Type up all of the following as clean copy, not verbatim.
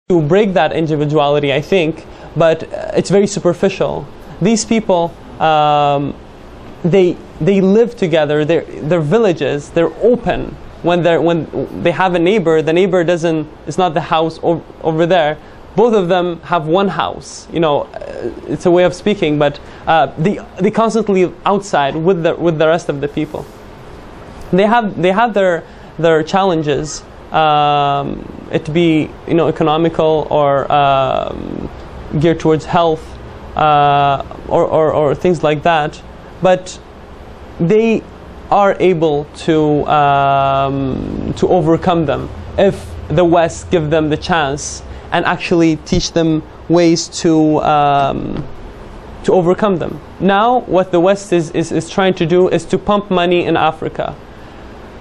to break that individuality, I think, but it's very superficial. These people, they live together. They're villages. They're open. When they have a neighbor, the neighbor it's not the house over there. Both of them have one house. You know, it's a way of speaking, but they constantly live outside with the rest of the people. They have their challenges. It be, you know, economical or geared towards health or things like that, but they are able to overcome them if the West give them the chance and actually teach them ways to overcome them. Now, what the West is trying to do is to pump money in Africa.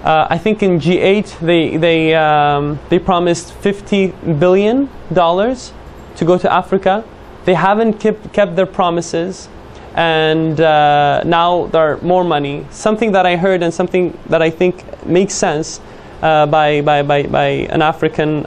I think in G8 they promised $50 billion to go to Africa. They haven't kept their promises, and now there are more money. Something that I heard and something that I think makes sense by an African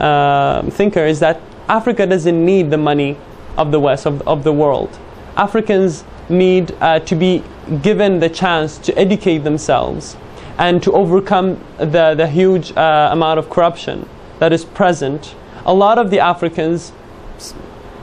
thinker is that Africa doesn't need the money of the West, of the world. Africans need to be given the chance to educate themselves and to overcome the huge amount of corruption that is present. A lot of the Africans,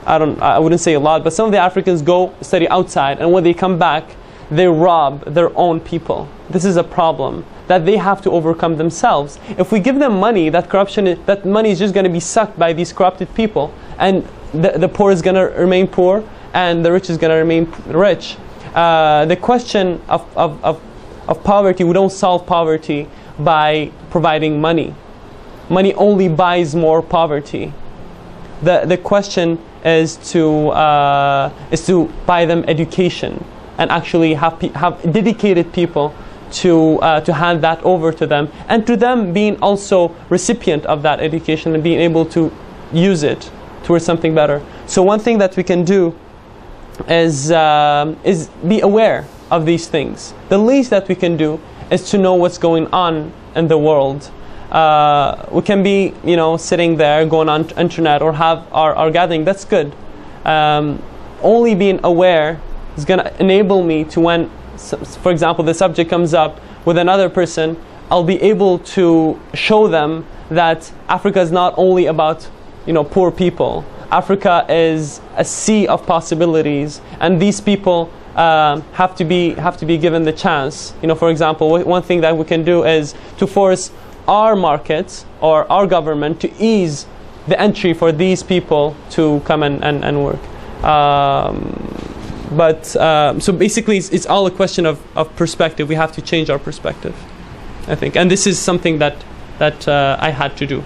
I wouldn't say a lot, but some of the Africans go study outside, and when they come back, they rob their own people. This is a problem that they have to overcome themselves. If we give them money, that money is just going to be sucked by these corrupted people, and the poor is going to remain poor, and the rich is going to remain rich. The question of poverty, we don't solve poverty by providing money. Money only buys more poverty. The question is to buy them education and actually have dedicated people to hand that over to them, and to them being also recipient of that education and being able to use it towards something better. So one thing that we can do is be aware of these things. The least that we can do is to know what's going on in the world. We can be, you know, sitting there, going on internet, or have our gathering. That's good. Only being aware is going to enable me to, when, for example, the subject comes up with another person, I'll be able to show them that Africa is not only about, you know, poor people. Africa is a sea of possibilities, and these people have to be given the chance. You know, for example, one thing that we can do is to force our markets or our government to ease the entry for these people to come and work. So basically, it's all a question of perspective. We have to change our perspective, I think, and this is something that I had to do.